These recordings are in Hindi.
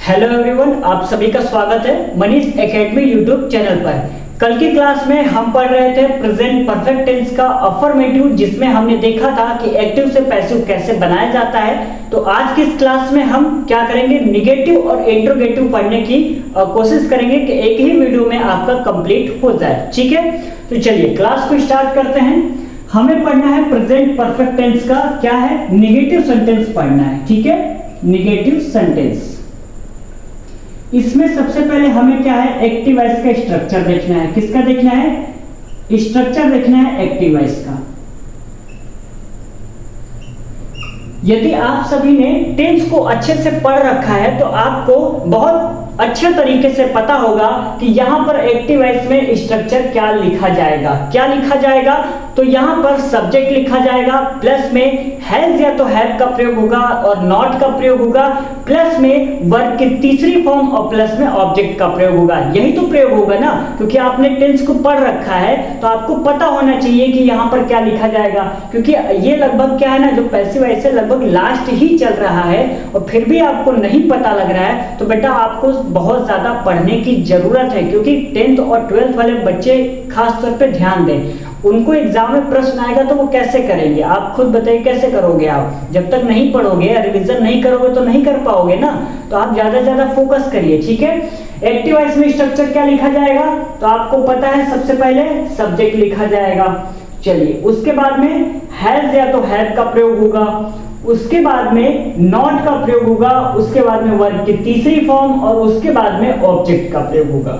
हेलो एवरीवन, आप सभी का स्वागत है मनीष एकेडमी यूट्यूब चैनल पर। कल की क्लास में हम पढ़ रहे थे प्रेजेंट परफेक्ट टेंस का अफर्मेटिव, जिसमें हमने देखा था कि एक्टिव से पैसिव कैसे बनाया जाता है। तो आज की इस क्लास में हम क्या करेंगे, निगेटिव और इंट्रोगेटिव पढ़ने की कोशिश करेंगे कि एक ही वीडियो में आपका कंप्लीट हो जाए। ठीक है, तो चलिए क्लास को स्टार्ट करते हैं। हमें पढ़ना है प्रेजेंट परफेक्ट टेंस का क्या है, निगेटिव सेंटेंस पढ़ना है। ठीक है, निगेटिव सेंटेंस। इसमें सबसे पहले हमें क्या है, एक्टिव वॉइस का स्ट्रक्चर देखना है। किसका देखना है, स्ट्रक्चर देखना है एक्टिव वॉइस का। यदि आप सभी ने टेंस को अच्छे से पढ़ रखा है तो आपको बहुत अच्छे तरीके से पता होगा कि यहां पर एक्टिव वॉइस में स्ट्रक्चर क्या लिखा जाएगा। क्या लिखा जाएगा, तो यहां पर सब्जेक्ट लिखा जाएगा, प्लस में हैज या तो हैव का प्रयोग होगा और नॉट का प्रयोग होगा, प्लस में वर्ब की तीसरी फॉर्म और प्लस में ऑब्जेक्ट का प्रयोग होगा। यही तो प्रयोग होगा ना, क्योंकि आपने टेंस को पढ़ रखा है तो आपको पता होना चाहिए कि यहां पर क्या लिखा जाएगा। क्योंकि ये लगभग क्या है ना, जो पैसिव वॉइस है लगभग लास्ट ही चल रहा है और फिर भी आपको नहीं पता लग रहा है, तो बेटा आपको बहुत ज्यादा पढ़ने की जरूरत है। क्योंकि 10th और 12th वाले बच्चे खास तौर पे ध्यान दें, उनको एग्जाम में प्रश्न आएगा तो वो कैसे करेंगे, आप खुद बताइए कैसे करोगे। आप जब तक नहीं पढ़ोगे, रिवीजन नहीं करोगे तो नहीं कर पाओगे ना। तो आप ज्यादा से ज्यादा फोकस करिए। ठीक है, एक्टिव वॉइस में स्ट्रक्चर क्या लिखा जाएगा, तो आपको पता है सबसे पहले सब्जेक्ट लिखा जाएगा। चलिए, उसके बाद में हैज या तो हैव का प्रयोग होगा, उसके बाद में नॉट का प्रयोग होगा, उसके बाद में वर्ब की तीसरी फॉर्म और उसके बाद में ऑब्जेक्ट का प्रयोग होगा।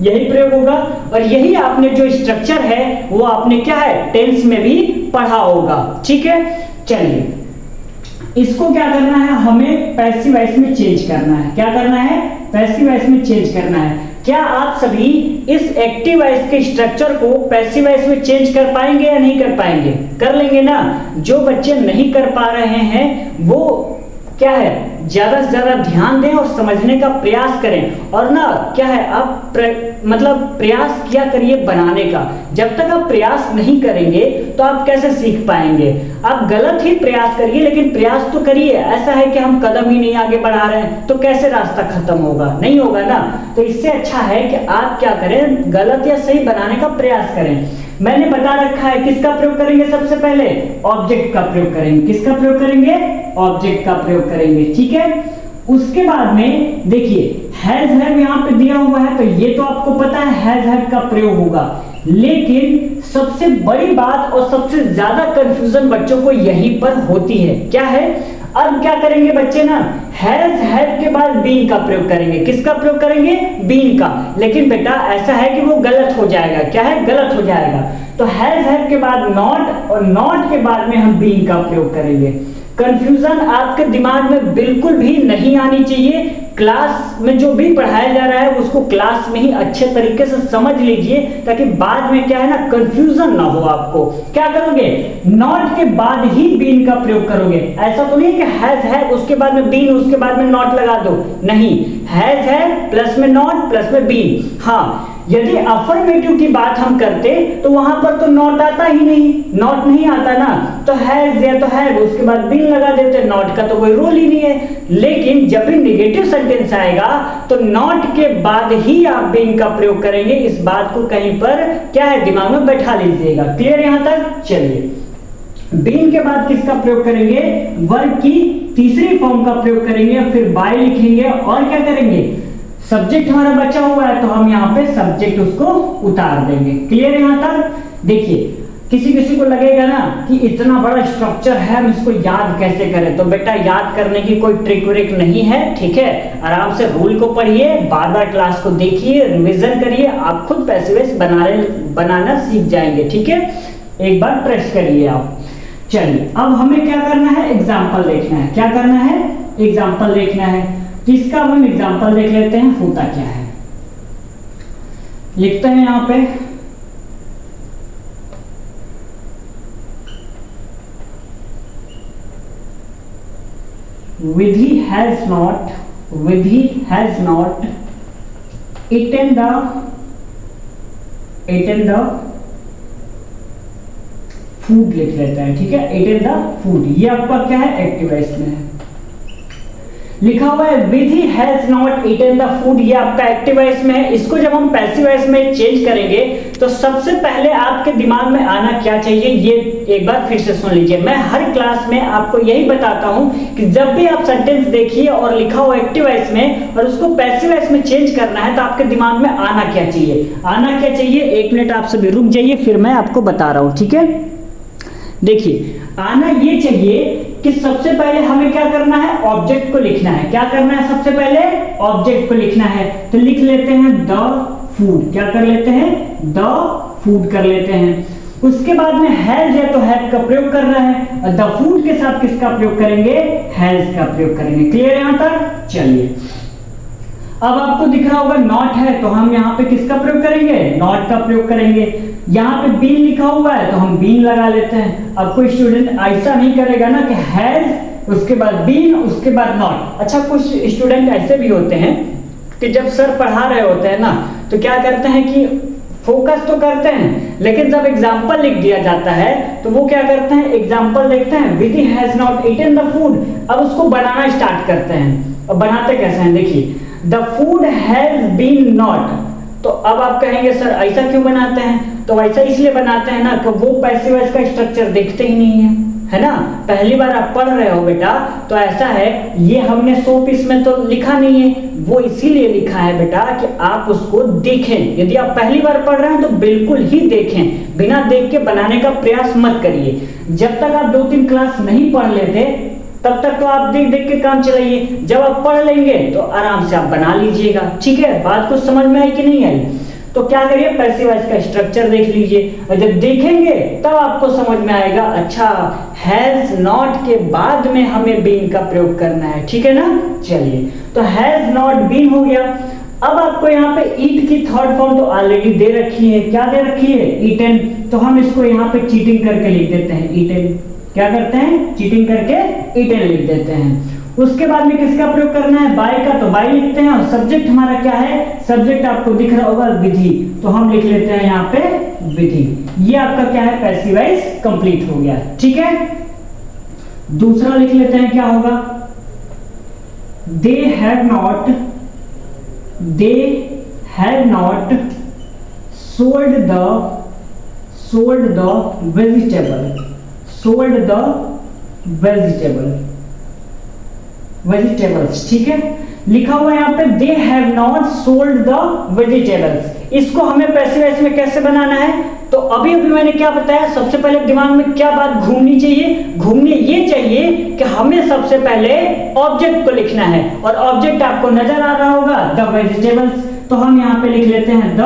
यही प्रयोग होगा और यही आपने जो स्ट्रक्चर है वो आपने क्या है, टेंस में भी पढ़ा होगा। ठीक है, चलिए इसको क्या करना है, हमें पैसिव वॉइस में चेंज करना है। क्या करना है, पैसिव वॉइस में चेंज करना है। क्या आप सभी इस एक्टिव वॉइस के स्ट्रक्चर को पैसिव वॉइस में चेंज कर पाएंगे या नहीं कर पाएंगे? कर लेंगे ना। जो बच्चे नहीं कर पा रहे हैं वो क्या है, ज्यादा से ज्यादा ध्यान दें और समझने का प्रयास करें। और ना क्या है, आप मतलब प्रयास किया करिए बनाने का। जब तक आप प्रयास नहीं करेंगे तो आप कैसे सीख पाएंगे। आप गलत ही प्रयास करिए, लेकिन प्रयास तो करिए। ऐसा है कि हम कदम ही नहीं आगे बढ़ा रहे हैं तो कैसे रास्ता खत्म होगा, नहीं होगा ना। तो इससे अच्छा है कि आप क्या करें, गलत या सही बनाने का प्रयास करें। मैंने बता रखा है किसका प्रयोग करेंगे, सबसे पहले ऑब्जेक्ट का प्रयोग करेंगे। किसका प्रयोग करेंगे, ऑब्जेक्ट का प्रयोग करेंगे। ठीक है, उसके बाद में देखिए हैज हैव यहां पे दिया हुआ है तो ये तो आपको पता है हैज हैव का प्रयोग होगा। लेकिन सबसे बड़ी बात और सबसे ज्यादा कंफ्यूजन बच्चों को यहीं पर होती है। क्या है, अब क्या करेंगे बच्चे ना, हैज हैव के बाद बीन का प्रयोग करेंगे। किसका प्रयोग करेंगे, बीन का। लेकिन बेटा ऐसा है कि वो गलत हो जाएगा। क्या है, गलत हो जाएगा। तो हैज हैव के बाद नॉट और नॉट के बाद में हम बीन का प्रयोग करेंगे। कंफ्यूजन आपके दिमाग में बिल्कुल भी नहीं आनी चाहिए। क्लास में जो भी पढ़ाया जा रहा है उसको क्लास में ही अच्छे तरीके से समझ लीजिए, ताकि बाद में क्या है ना, कंफ्यूजन ना हो आपको। क्या करोगे, नॉट के बाद ही बीन का प्रयोग करोगे। ऐसा तो नहीं कि हैज है उसके बाद में बीन उसके बाद में नॉट लगा दो, नहीं। हैज है प्लस में नॉट प्लस में बीन। हाँ, यदि अफर्मेटिव की बात हम करते तो वहां पर तो नॉट आता ही नहीं, नॉट नहीं आता ना। तो हैज या तो है उसके बाद बीन लगा देते, नॉट का तो कोई रोल ही नहीं है। लेकिन जब भी निगेटिव सेंटेंस आएगा तो नॉट के बाद ही आप बीन का प्रयोग करेंगे। इस बात को कहीं पर क्या है, दिमाग में बैठा लीजिएगा। क्लियर यहां तक? चलिए, बीन के बाद किसका प्रयोग करेंगे, वर्ब की तीसरी फॉर्म का प्रयोग करेंगे, फिर बाय लिखेंगे और क्या करेंगे, सब्जेक्ट हमारा बचा हुआ है तो हम यहाँ पे सब्जेक्ट उसको उतार देंगे। क्लियर यहां तक? देखिए किसी किसी को लगेगा ना कि इतना बड़ा स्ट्रक्चर है, हम इसको याद कैसे करें। तो बेटा याद करने की कोई ट्रिक व्रिक नहीं है। ठीक है, आराम से रूल को पढ़िए, बार बार क्लास को देखिए, रिवीजन करिए, आप खुद पैसिव वॉइस बनाना सीख जाएंगे। ठीक है, एक बार ट्रस्ट करिए आप। चलिए, अब हमें क्या करना है, एग्जाम्पल देखना है। क्या करना है, एग्जाम्पल देखना है। इसका हम एग्जाम्पल देख लेते हैं, होता क्या है। लिखते हैं यहां पे, Vidhi has not eaten the food लिख लेते हैं। ठीक है, eaten the food, ये आपका क्या है, एक्टिव वॉइस में है। लिखा हुआ है Vidhi has not eaten the food, ये आपका एक्टिव वॉइस में है। इसको जब हम पैसिव वॉइस में चेंज करेंगे तो सबसे पहले आपके दिमाग में आना क्या चाहिए, ये एक बार फिर से सुन लीजिए। मैं हर क्लास में आपको यही बताता हूं कि जब भी आप सेंटेंस देखिए और लिखा हो एक्टिव वॉइस में और उसको पैसिव वॉइस में चेंज करना है तो आपके दिमाग में आना क्या चाहिए, आना क्या चाहिए। एक मिनट आप सभी रुक जाइए, फिर मैं आपको बता रहा हूं, ठीक है। देखिए आना ये चाहिए कि सबसे पहले हमें क्या करना है, ऑब्जेक्ट को लिखना है। क्या करना है, सबसे पहले ऑब्जेक्ट को लिखना है। तो लिख लेते हैं द फूड, क्या कर लेते हैं, द फूड कर लेते हैं। उसके बाद में हैज या तो हैव का प्रयोग करना है और द फूड के साथ किसका प्रयोग करेंगे, हैज का प्रयोग करेंगे। क्लियर यहां तक, चलिए। अब आपको दिख रहा होगा नॉट है तो हम यहाँ पे किसका प्रयोग करेंगे, नॉट का प्रयोग करेंगे। यहाँ पे बीन लिखा हुआ है तो हम बीन लगा लेते हैं। अब कोई स्टूडेंट ऐसा नहीं करेगा ना कि हैज उसके बाद बीन उसके बाद नॉट। अच्छा कुछ स्टूडेंट ऐसे भी होते हैं कि जब सर पढ़ा रहे होते हैं ना तो क्या करते हैं कि फोकस तो करते हैं लेकिन जब एग्जाम्पल लिख दिया जाता है तो वो क्या करते हैं, एग्जाम्पल देखते हैं Vidhi has not eaten the food, अब उसको बनाना स्टार्ट करते हैं। अब बनाते कैसे हैं, देखिए the food has been not, तो अब आप कहेंगे सर ऐसा क्यों बनाते हैं, तो ऐसा इसलिए बनाते हैं ना कि वो पैसिव वॉइस का स्ट्रक्चर देखते ही नहीं है ना। पहली बार आप पढ़ रहे हो बेटा तो ऐसा है, ये हमने 100 पीस में तो लिखा नहीं है, वो इसीलिए लिखा है बेटा कि आप उसको देखें। यदि आप पहली बार पढ़ रहे हैं तो बिल्कुल ही देखें, बिना देख के बनाने का प्रयास मत करिए। जब तक आप 2-3 क्लास नहीं पढ़ लेते तब तक तो आप देख देख के काम चलाइए, जब आप पढ़ लेंगे तो आराम से आप बना लीजिएगा, ठीक है। बात को समझ में आई कि नहीं आई, तो क्या करिए पैसिव वॉइस का स्ट्रक्चर देख लीजिए और जब देखेंगे तब आपको समझ में आएगा अच्छा हैज नॉट के बाद में हमें बीन का प्रयोग करना है, ठीक है ना। चलिए तो हैज नॉट बीन हो गया। अब आपको यहाँ पे ईट की थर्ड फॉर्म तो ऑलरेडी दे रखी है, क्या दे रखी है, ईटन, तो हम इसको यहाँ पे चीटिंग करके लिख देते हैं ईटन। क्या करते हैं, चीटिंग करके ईटन लिख देते हैं। उसके बाद में किसका प्रयोग करना है, बाय का, तो बाय लिखते हैं। और सब्जेक्ट हमारा क्या है, सब्जेक्ट आपको दिख रहा होगा विधि, तो हम लिख लेते हैं यहाँ पे विधि। ये आपका क्या है, पैसिव वॉइस कंप्लीट हो गया, ठीक है। दूसरा लिख लेते हैं, क्या होगा, they have not sold the vegetables, ठीक है। लिखा हुआ है यहाँ पे they have not sold the vegetables. इसको हमें पैसिव वॉइस में कैसे बनाना है, तो अभी मैंने क्या बताया, सबसे पहले दिमाग में क्या बात घूमनी चाहिए, घूमने ये चाहिए कि हमें सबसे पहले ऑब्जेक्ट को लिखना है और ऑब्जेक्ट आपको नजर आ रहा होगा द वेजिटेबल्स, तो हम यहाँ पे लिख लेते हैं द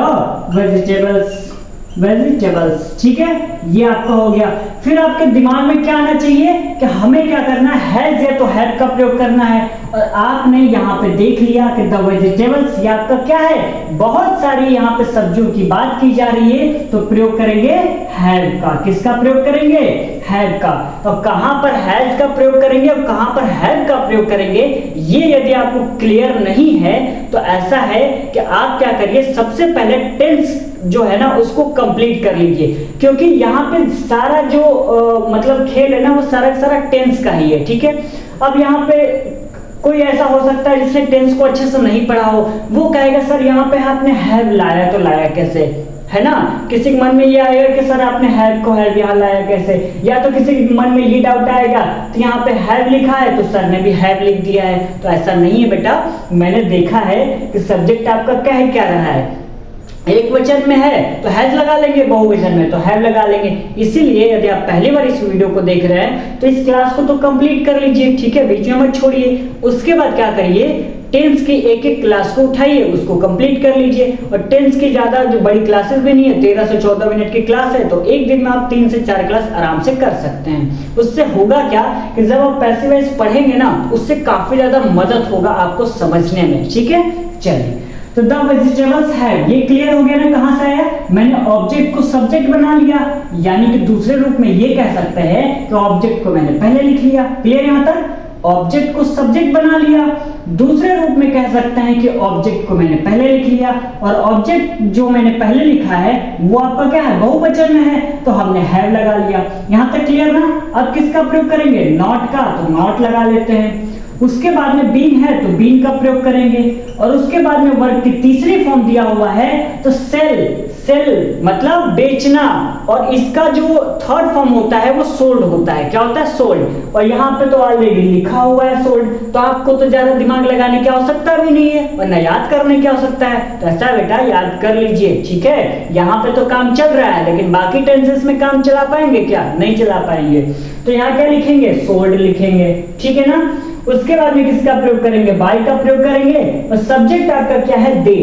वेजिटेबल्स, ठीक है। ये आपका हो गया। फिर आपके दिमाग में क्या आना चाहिए कि हमें क्या करना है, हैज या तो हैव का प्रयोग करना है। और आपने यहाँ पे देख लिया कि द वेजिटेबल्स ये आपका क्या है, बहुत सारी यहाँ पे सब्जियों की बात की जा रही है, तो प्रयोग करेंगे हैव का। किसका प्रयोग करेंगे, हैव का। तो कहां पर हैज का प्रयोग करेंगे और कहां पर हैव का प्रयोग करेंगे, ये यदि आपको क्लियर नहीं है तो ऐसा है कि आप क्या करिए, सबसे पहले टेंस जो है ना उसको कंप्लीट कर लीजिए, क्योंकि यहाँ पे सारा जो मतलब खेल है ना वो सारा टेंस का ही है, ठीक है। अब यहाँ पे कोई ऐसा हो सकता है जिसने टेंस को अच्छे से नहीं पढ़ा हो, वो कहेगा सर यहाँ पे आपने हैव लाया तो लाया कैसे, है ना। किसी के मन में ये आएगा कि सर आपने हैव को हैव यहाँ लाया कैसे, या तो किसी के मन में ये डाउट आएगा तो यहाँ पे हैव लिखा है तो सर ने भी हैव लिख दिया है, तो ऐसा नहीं है बेटा। मैंने देखा है कि सब्जेक्ट आपका कह क्या रहा है, एक वचन में है तो हैज लगा लेंगे, बहुवचन में तो हैव लगा लेंगे। इसीलिए यदि आप पहली बार इस वीडियो को देख रहे हैं तो इस क्लास को तो कंप्लीट कर लीजिए, ठीक है, बीच में मत छोड़िए। उसके बाद क्या करिए, टेंस की एक क्लास को उठाइए, उसको कंप्लीट कर लीजिए। और टेंस की ज्यादा जो बड़ी क्लासेस भी नहीं है, 13 से 14 मिनट की क्लास है, तो एक दिन में आप 3 से 4 क्लास आराम से कर सकते हैं। उससे होगा क्या कि जब आप पैसिव वॉइस पढ़ेंगे ना, उससे काफी ज्यादा मदद होगा आपको समझने में, ठीक है। चलिए तो द वेजिटेबल्स हैव, ये क्लियर हो गया ना कहां से आया, मैंने ऑब्जेक्ट को सब्जेक्ट बना लिया, यानी कि दूसरे रूप में ये कह सकते हैं कि ऑब्जेक्ट को मैंने पहले लिख लिया। क्लियर यहां तक, ऑब्जेक्ट को सब्जेक्ट बना लिया। दूसरे रूप में कह सकते हैं कि ऑब्जेक्ट को मैंने पहले लिख लिया, और ऑब्जेक्ट जो मैंने पहले लिखा है वो आपका क्या है, बहुवचन में है, तो हमने हैव लगा लिया। यहां तक क्लियर ना। अब किसका प्रयोग करेंगे, नॉट का, तो नॉट लगा लेते हैं। उसके बाद में बीन है तो बीन का प्रयोग करेंगे, और उसके बाद में वर्ब की तीसरी फॉर्म दिया हुआ है तो सेल, सेल मतलब बेचना, और इसका जो थर्ड फॉर्म होता है वो सोल्ड होता है। क्या होता है? सोल्ड। और यहाँ पे तो ऑलरेडी लिखा हुआ है सोल्ड, तो आपको तो ज्यादा दिमाग लगाने की आवश्यकता भी नहीं है और न याद करने की आवश्यकता है। तो ऐसा बेटा याद कर लीजिए, ठीक है। यहाँ पे तो काम चल रहा है, लेकिन बाकी टेंसेस में काम चला पाएंगे क्या? नहीं चला पाएंगे। तो यहाँ क्या लिखेंगे? सोल्ड लिखेंगे, ठीक है ना। उसके बाद में किसका प्रयोग करेंगे? बाय का प्रयोग करेंगे, और सब्जेक्ट आपका क्या है? दे।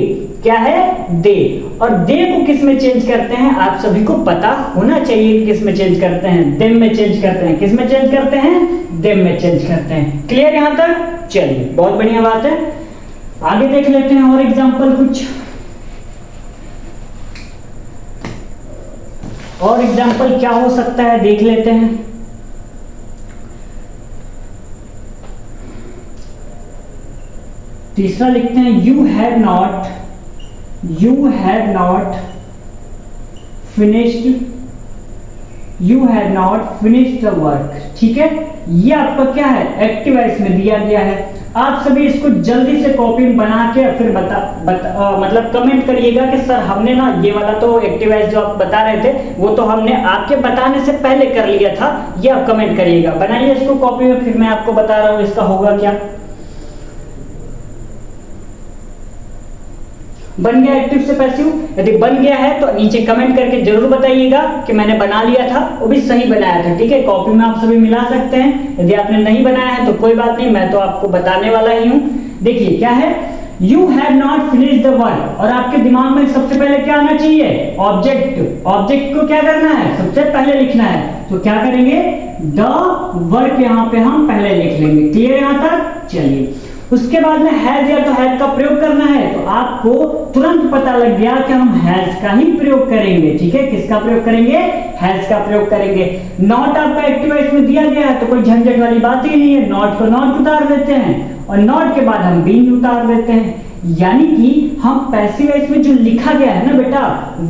क्या है? दे। और दे को किस में चेंज करते हैं? आप सभी को पता होना चाहिए किस में चेंज करते हैं। देम में चेंज करते हैं। किस में चेंज करते हैं? देम में चेंज करते हैं। क्लियर यहां तक? चलिए, बहुत बढ़िया बात है। आगे देख लेते हैं और एग्जांपल कुछ। और एग्जांपल क्या हो सकता है देख लेते हैं। तीसरा लिखते हैं you have not finished the work. ठीक है, ये आपका क्या है? एक्टिव वॉइस में दिया गया है। आप सभी इसको जल्दी से कॉपी बना के फिर मतलब कमेंट करिएगा कि सर हमने ना ये वाला तो एक्टिव वॉइस जो आप बता रहे थे वो तो हमने आपके बताने से पहले कर लिया था। ये आप कमेंट करिएगा, बनाइए इसको कॉपी में, फिर मैं आपको बता रहा हूं इसका होगा क्या। बन गया एक्टिव से पैसिव? यदि बन गया है तो नीचे कमेंट करके जरूर बताइएगा कि मैंने बना लिया था, वो भी सही बनाया था। ठीक है, कॉपी में आप सभी मिला सकते हैं। यदि आपने नहीं बनाया है तो कोई बात नहीं, मैं तो आपको बताने वाला ही हूं। देखिए क्या है, you have not finished the work, और आपके दिमाग में सबसे पहले क्या आना चाहिए? ऑब्जेक्ट। ऑब्जेक्ट को क्या करना है? सबसे पहले लिखना है। तो क्या करेंगे? द वर्क यहां पे हम पहले लिख लेंगे। क्लियर यहां तक? चलिए, उसके बाद में हैज या तो हैज का प्रयोग करना है, तो आपको तुरंत पता लग गया कि हम हैज का ही प्रयोग करेंगे। ठीक है, किसका प्रयोग करेंगे? हैज का प्रयोग करेंगे। नॉट आपका एक्टिव वॉइस में दिया गया है तो कोई झंझट वाली बात ही नहीं है, नॉट को नॉट उतार देते हैं, और नॉट के बाद हम बीन उतार देते हैं। यानी कि हम पैसिव वॉइस में जो लिखा गया है ना बेटा,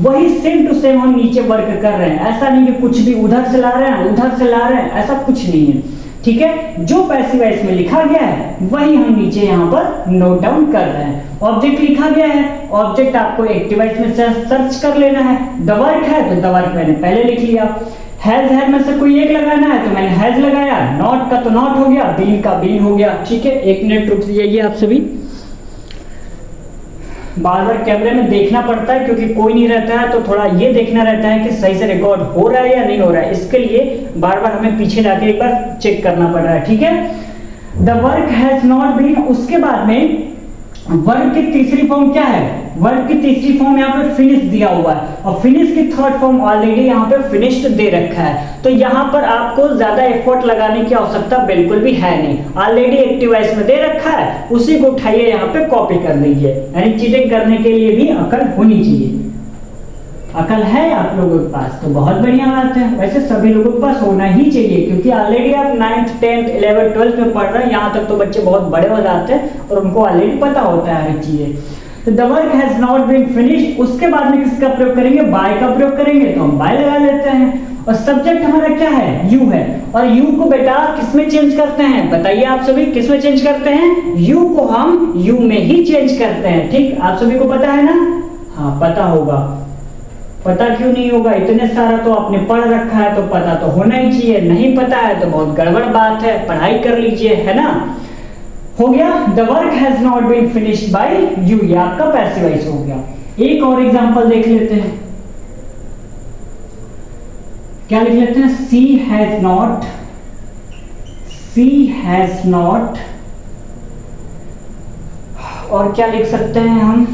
वही सेम टू सेम हम नीचे वर्क कर रहे हैं। ऐसा नहीं कि कुछ भी उधर से ला रहे हैं उधर से ला रहे हैं, ऐसा कुछ नहीं है। ठीक है, जो पैसिव वॉइस में लिखा गया है वही हम नीचे यहाँ पर नोट डाउन कर रहे हैं। ऑब्जेक्ट लिखा गया है, ऑब्जेक्ट आपको एक्टिव वॉइस में सर्च कर लेना है। द वर्क है तो द वर्क मैंने पहले लिख लिया। हैज में से कोई एक लगाना है तो मैंने हैज लगाया। नॉट का तो नॉट हो गया, बीन का बीन हो गया। ठीक है, एक मिनट रुक जाइए आप सभी, बार बार कैमरे में देखना पड़ता है क्योंकि कोई नहीं रहता है, तो थोड़ा ये देखना रहता है कि सही से रिकॉर्ड हो रहा है या नहीं हो रहा है। इसके लिए बार बार हमें पीछे जाके एक बार चेक करना पड़ रहा है। ठीक है, the work has not been. उसके बाद में वर्क की तीसरी फॉर्म क्या है? वर्क की तीसरी फॉर्म यहाँ पे फिनिश दिया हुआ है, और फिनिश की थर्ड फॉर्म ऑलरेडी यहाँ पे फिनिश्ड दे रखा है। तो यहाँ पर आपको ज्यादा एफर्ट लगाने की आवश्यकता बिल्कुल भी है नहीं, ऑलरेडी एक्टिव वॉइस में दे रखा है, उसी को उठाइए यहाँ पे कॉपी कर दीजिए। यानी चीटिंग करने के लिए भी अकल होनी चाहिए। अकल है आप लोगों के पास तो बहुत बढ़िया बात है। वैसे सभी लोगों के पास होना ही चाहिए, क्योंकि ऑलरेडी आप 9th 10th 11th 12th में पढ़ रहे हैं। यहाँ तक तो बच्चे बहुत बड़े हो जाते हैं और उनको ऑलरेडी पता होता है हर चीजें। तो the work has not been finished, उसके बाद में किसका प्रयोग करेंगे? बाय का प्रयोग करेंगे, तो हम बाय लगा लेते हैं। और सब्जेक्ट हमारा क्या है? यू है, और यू को बेटा किसमें चेंज करते हैं? बताइए आप सभी, किसमें चेंज करते हैं? यू को हम यू में ही चेंज करते हैं। ठीक, आप सभी को पता है ना? हाँ, पता होगा। पता क्यों नहीं होगा? इतने सारा तो आपने पढ़ रखा है तो पता तो होना ही चाहिए। नहीं पता है तो बहुत गड़बड़ बात है, पढ़ाई कर लीजिए, है ना। हो गया, the work has not been finished by you, ये आपका पैसिव वॉइस हो गया। एक और एग्जांपल देख लेते हैं। क्या लिख लेते हैं? सी हैज नॉट, और क्या लिख सकते हैं हम?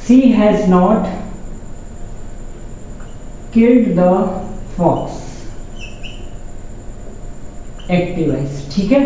She has not killed the fox. Active voice. ठीक है,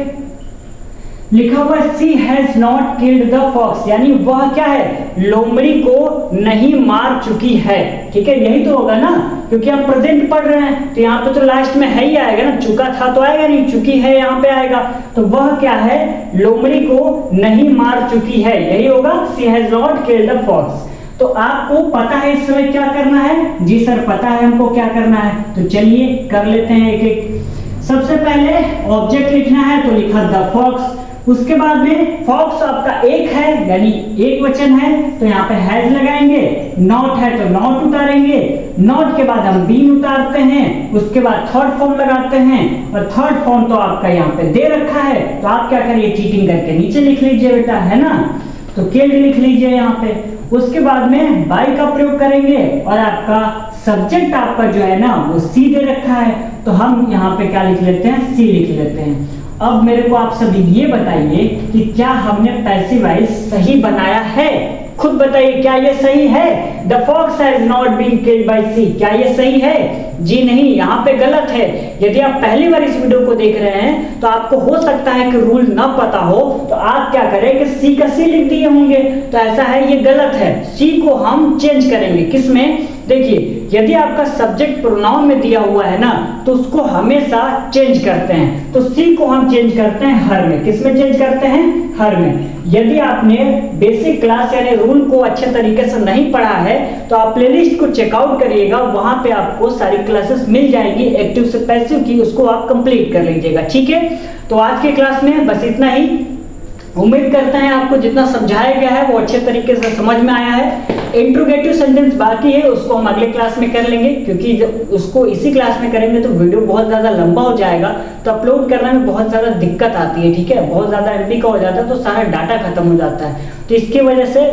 लिखा हुआ C has not killed the fox, यानी वह क्या है? लोमड़ी को नहीं मार चुकी है। ठीक है, यही तो होगा ना, क्योंकि हम प्रेजेंट पढ़ रहे हैं तो यहाँ पे तो लास्ट में है ही आएगा ना, चुका था तो आएगा नहीं, चुकी है यहाँ पे आएगा। तो वह क्या है? लोमड़ी को नहीं मार चुकी है, यही होगा C has not killed the fox. तो आपको पता है इस समय क्या करना है? जी सर पता है हमको क्या करना है। तो चलिए कर लेते हैं एक एक। सबसे पहले ऑब्जेक्ट लिखना है तो लिखा द फॉक्स। उसके बाद में फॉक्स आपका एक है यानी एक वचन है तो यहाँ पे हैज लगाएंगे। नॉट है तो नॉट उतारेंगे। नॉट के बाद हम बीन उतारते हैं। उसके बाद थर्ड फॉर्म लगाते हैं और थर्ड फॉर्म तो आपका यहाँ पे दे रखा है तो आप क्या करिए चीटिंग करके नीचे लिख लीजिए बेटा, है ना। तो किल्ड लिख लीजिए यहाँ पे। उसके बाद में बाय का प्रयोग करेंगे और आपका सब्जेक्ट आपका जो है ना वो सी दे रखा है तो हम यहाँ पे क्या लिख लेते हैं? सी लिख लेते हैं। अब मेरे को आप सभी ये बताइए कि क्या हमने पैसिव वॉइस सही बनाया है? खुद बताइए क्या ये सही है? The fox has not been killed by C, क्या ये सही है? जी नहीं, यहाँ पे गलत है। यदि आप पहली बार इस वीडियो को देख रहे हैं तो आपको हो सकता है कि रूल ना पता हो तो आप क्या करें कि सी का सी लिख दिए होंगे, तो ऐसा है, ये गलत है। सी को हम चेंज करेंगे किसमें? देखिए यदि आपका सब्जेक्ट प्रोनाउन में दिया हुआ है ना तो उसको हमेशा चेंज करते हैं। तो सी को हम चेंज करते हैं हर में। किसमें चेंज करते हैं? हर में। यदि आपने बेसिक क्लास यानी रूल को अच्छे तरीके से नहीं पढ़ा है तो आप प्लेलिस्ट को चेकआउट करिएगा, वहां पे आपको सारी क्लासेस मिल जाएंगी एक्टिव से पैसिव की, उसको आप कंप्लीट कर लीजिएगा। ठीक है, तो आज की क्लास में बस इतना ही। उम्मीद करते हैं आपको जितना समझाया गया है वो अच्छे तरीके से समझ में आया है। इंट्रोगेटिव सेंटेंस बाकी है, उसको हम अगले क्लास में कर लेंगे क्योंकि जब उसको इसी क्लास में करेंगे तो वीडियो बहुत ज्यादा लंबा हो जाएगा तो अपलोड करने में बहुत ज्यादा दिक्कत आती है। ठीक है, बहुत ज्यादा एमबी का हो जाता है तो सारा डाटा खत्म हो जाता है। तो इसकी वजह से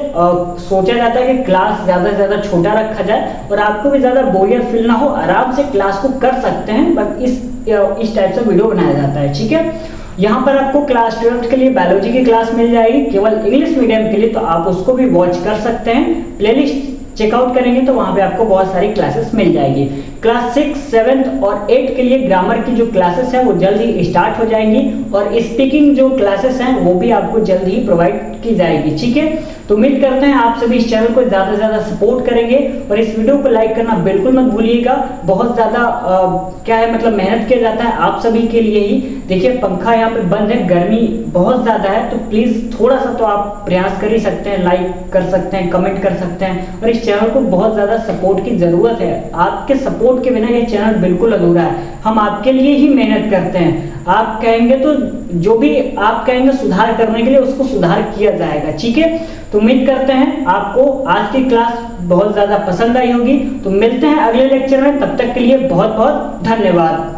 सोचा जाता है कि क्लास ज्यादा से ज्यादा छोटा रखा जाए और आपको भी ज्यादा बोरियत फील ना हो, आराम से क्लास को कर सकते हैं। बस इस टाइप से वीडियो बनाया जाता है। ठीक है, यहाँ पर आपको क्लास 12 के लिए बायोलॉजी की क्लास मिल जाएगी केवल इंग्लिश मीडियम के लिए, तो आप उसको भी वॉच कर सकते हैं। प्लेलिस्ट चेकआउट करेंगे तो वहां पे आपको बहुत सारी क्लासेस मिल जाएगी। क्लास 6, 7 और 8 के लिए ग्रामर की जो क्लासेस हैं वो जल्द ही स्टार्ट हो जाएंगी और स्पीकिंग जो क्लासेस हैं वो भी आपको जल्द ही प्रोवाइड की जाएगी। ठीक है, तो उम्मीद करते हैं आप सभी इस चैनल को ज्यादा से ज्यादा सपोर्ट करेंगे और इस वीडियो को लाइक करना बिल्कुल मत भूलिएगा। बहुत ज्यादा क्या है मतलब मेहनत किया जाता है आप सभी के लिए ही। देखिए पंखा यहाँ पे बंद है, गर्मी बहुत ज्यादा है, तो प्लीज थोड़ा सा तो आप प्रयास कर ही सकते हैं, लाइक कर सकते हैं, कमेंट कर सकते हैं और इस चैनल को बहुत ज्यादा सपोर्ट की जरूरत है। आपके सपोर्ट के बिना ये चैनल बिल्कुल अधूरा है। हम आपके लिए ही मेहनत करते हैं। आप कहेंगे तो जो भी आप कहेंगे सुधार करने के लिए उसको सुधार किया जाएगा। ठीक है, तो उम्मीद करते हैं आपको आज की क्लास बहुत ज्यादा पसंद आई होगी। तो मिलते हैं अगले लेक्चर में, तब तक के लिए बहुत बहुत धन्यवाद।